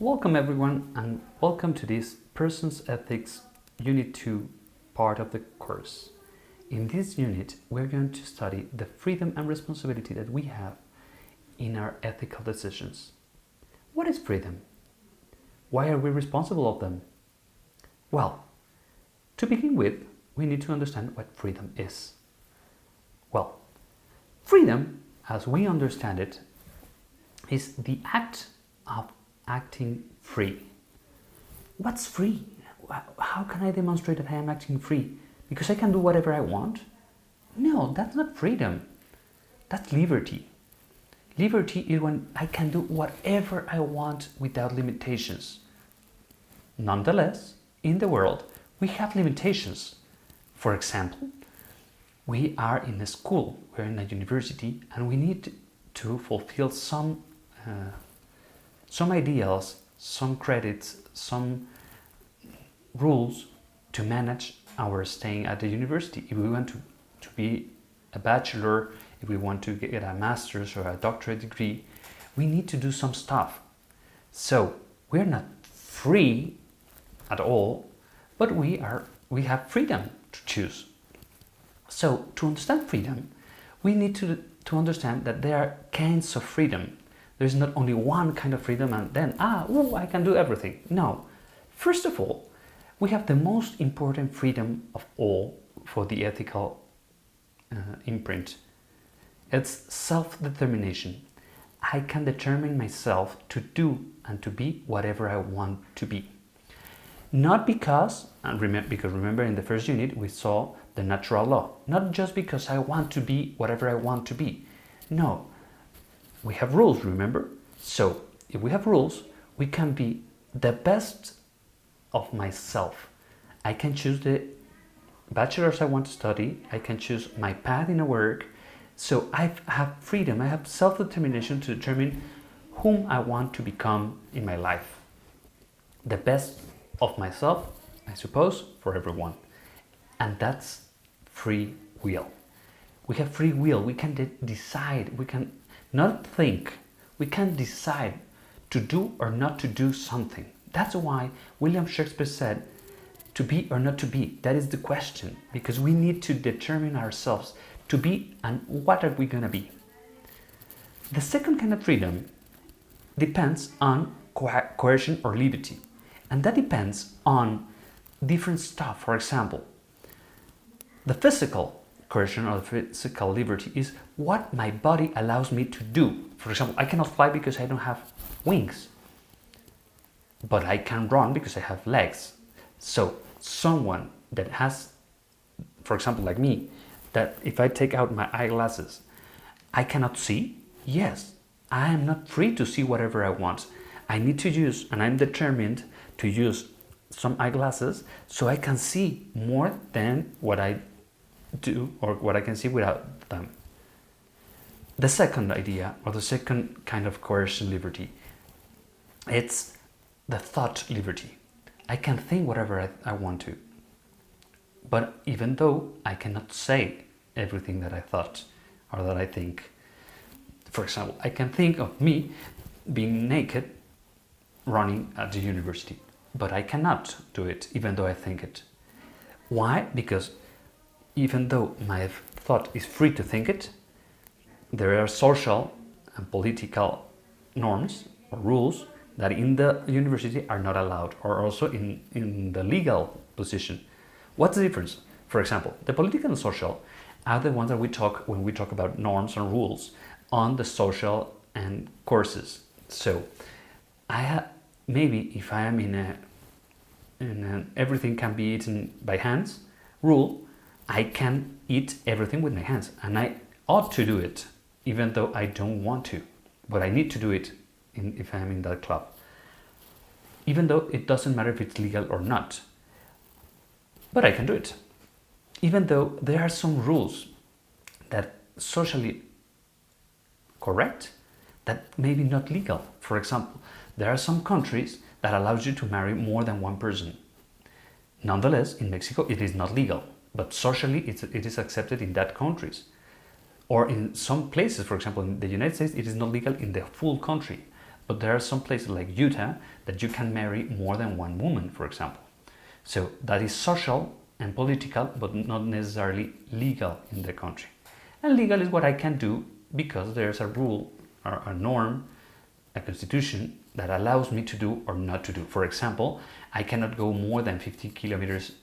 Welcome everyone and welcome to this Persons Ethics Unit 2 part of the course. In this unit, we're going to study the freedom and responsibility that we have in our ethical decisions. What is freedom? Why are we responsible of them? Well, to begin with, we need to understand what freedom is. Well, freedom, as we understand it, is the act of acting free. What's free? How can I demonstrate that I am acting free? Because I can do whatever I want? No, that's not freedom. That's liberty. Liberty is when I can do whatever I want without limitations. Nonetheless, in the world, we have limitations. For example, we are in a school, we're in a university, and we need to fulfill some ideals, some credits, some rules to manage our staying at the university. If we want to be a bachelor, if we want to get a master's or a doctorate degree, we need to do some stuff. So we're not free at all, but we have freedom to choose. So to understand freedom, we need to understand that there are kinds of freedom. There's not only one kind of freedom and then, I can do everything. No. First of all, we have the most important freedom of all for the ethical imprint. It's self-determination. I can determine myself to do and to be whatever I want to be. Not because remember in the first unit we saw the natural law. Not just because I want to be whatever I want to be. No. We have rules, remember? So, if we have rules, we can be the best of myself. I can choose the bachelor's I want to study. I can choose my path in a work. So I have freedom. I have self-determination to determine whom I want to become in my life. The best of myself, I suppose, for everyone. And that's free will. We have free will. We can decide. We can not think. We can decide to do or not to do something. That's why William Shakespeare said, to be or not to be. That is the question, because we need to determine ourselves to be and what are we going to be. The second kind of freedom depends on coercion or liberty. And that depends on different stuff. For example, the physical coercion or physical liberty is what my body allows me to do. For example, I cannot fly because I don't have wings, but I can run because I have legs. So someone that has, for example, like me, that if I take out my eyeglasses, I cannot see. Yes, I am not free to see whatever I want. I need to use, and I'm determined to use some eyeglasses so I can see more than what I do or what I can see without them. The second idea, or the second kind of coercion liberty, it's the thought liberty. I can think whatever I want to, but even though I cannot say everything that I thought or that I think. For example, I can think of me being naked running at the university, but I cannot do it even though I think it. Why? Because even though my thought is free to think it, there are social and political norms or rules that in the university are not allowed, or also in the legal position. What's the difference? For example, the political and social are the ones that we talk when we talk about norms and rules on the social and courses. So maybe if I am in an everything can be eaten by hands rule, I can eat everything with my hands, and I ought to do it even though I don't want to, but I need to do it if I'm in that club, even though it doesn't matter if it's legal or not, but I can do it, even though there are some rules that socially correct that maybe not legal. For example, there are some countries that allows you to marry more than one person. Nonetheless, in Mexico it is not legal, but socially it is accepted in that countries. Or in some places, for example, in the United States, it is not legal in the full country. but there are some places like Utah that you can marry more than one woman, for example. So that is social and political, but not necessarily legal in the country. And legal is what I can do because there's a rule or a norm, a constitution that allows me to do or not to do. For example, I cannot go more than 50 kilometers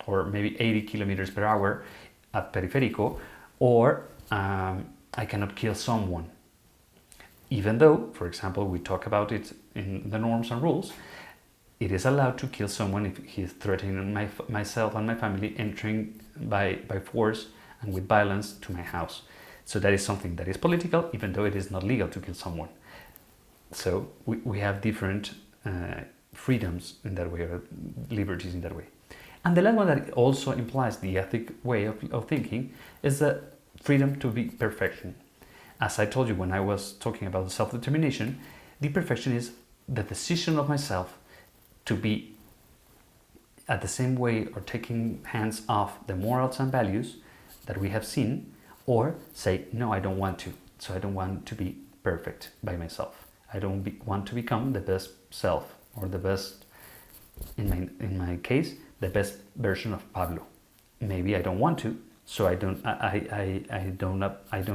or maybe 80 kilometers per hour at Periférico, or I cannot kill someone. Even though, for example, we talk about it in the norms and rules, it is allowed to kill someone if he is threatening myself and my family, entering by force and with violence to my house. So that is something that is political, even though it is not legal to kill someone. So we have different freedoms in that way, or liberties in that way. And the last one that also implies the ethic way of thinking is the freedom to be perfection. As I told you when I was talking about self-determination, the perfection is the decision of myself to be at the same way, or taking hands off the morals and values that we have seen, or say, no, I don't want to. So I don't want to be perfect by myself. I don't want to become the best self, or the best, in my case, the best version of Pablo. Maybe I don't want to, so I don't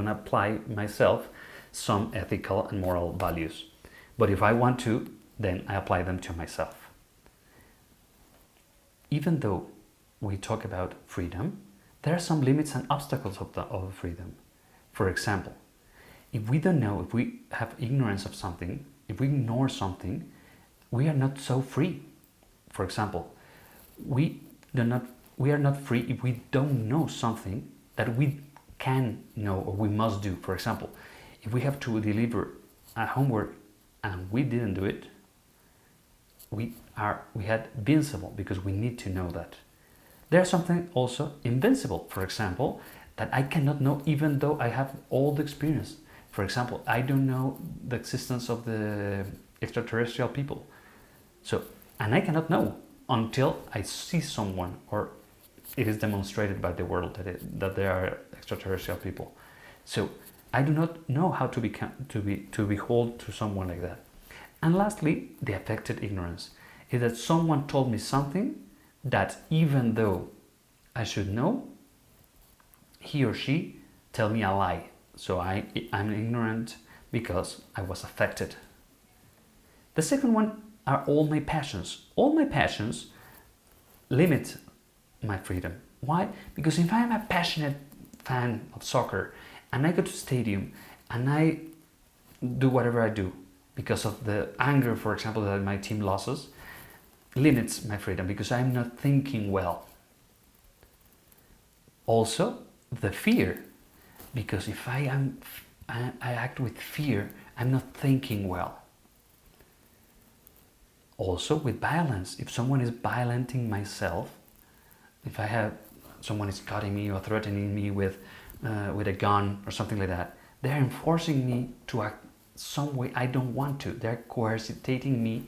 apply myself some ethical and moral values. But if I want to, then I apply them to myself. Even though we talk about freedom, there are some limits and obstacles of freedom. For example, if we don't know, if we have ignorance of something, if we ignore something, we are not so free. For example, we are not free if we don't know something that we can know or we must do. For example, if we have to deliver a homework and we didn't do it, we had invincible, because we need to know that. There's something also invincible, for example, that I cannot know even though I have all the experience. For example, I don't know the existence of the extraterrestrial people. So, and I cannot know until I see someone, or it is demonstrated by the world that there are extraterrestrial people. So I do not know how to behold to someone like that. And lastly, the affected ignorance is that someone told me something that, even though I should know, he or she tell me a lie. So I'm ignorant because I was affected. The second one are all my passions. All my passions limit my freedom. Why? Because if I'm a passionate fan of soccer and I go to stadium and I do whatever I do because of the anger, for example, that my team loses, limits my freedom because I'm not thinking well. Also, the fear, because if I act with fear, I'm not thinking well. Also, with violence, if someone is violenting myself, if someone is cutting me or threatening me with a gun or something like that, they're enforcing me to act some way I don't want to. They're coercitating me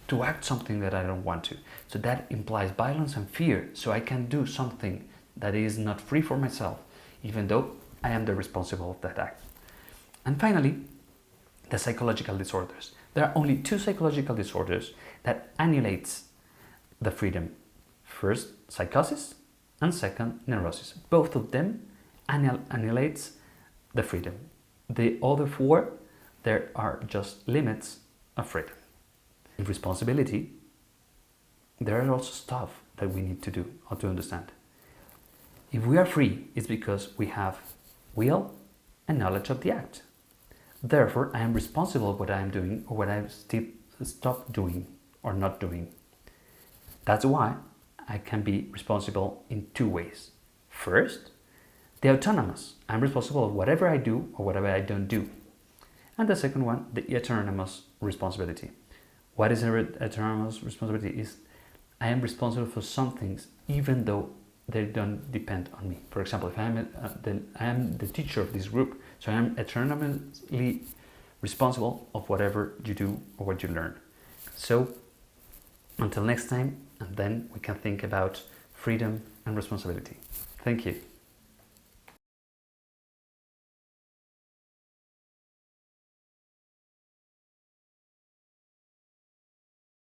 to act something that I don't want to. So that implies violence and fear. So I can do something that is not free for myself, even though I am the responsible of that act. And finally, the psychological disorders. There are only two psychological disorders that annihilates the freedom. First, psychosis, and second, neurosis. Both of them annihilates the freedom. The other four, there are just limits of freedom. In responsibility, there are also stuff that we need to do or to understand. If we are free, it's because we have will and knowledge of the act. Therefore, I am responsible for what I am doing or what I stop doing or not doing. That's why I can be responsible in two ways. First, the autonomous. I'm responsible of whatever I do or whatever I don't do. And the second one, the autonomous responsibility. What is an autonomous responsibility? Is I am responsible for some things even though they don't depend on me. For example, if I am the teacher of this group, so I am autonomously responsible of whatever you do or what you learn. So until next time, and then we can think about freedom and responsibility. Thank you.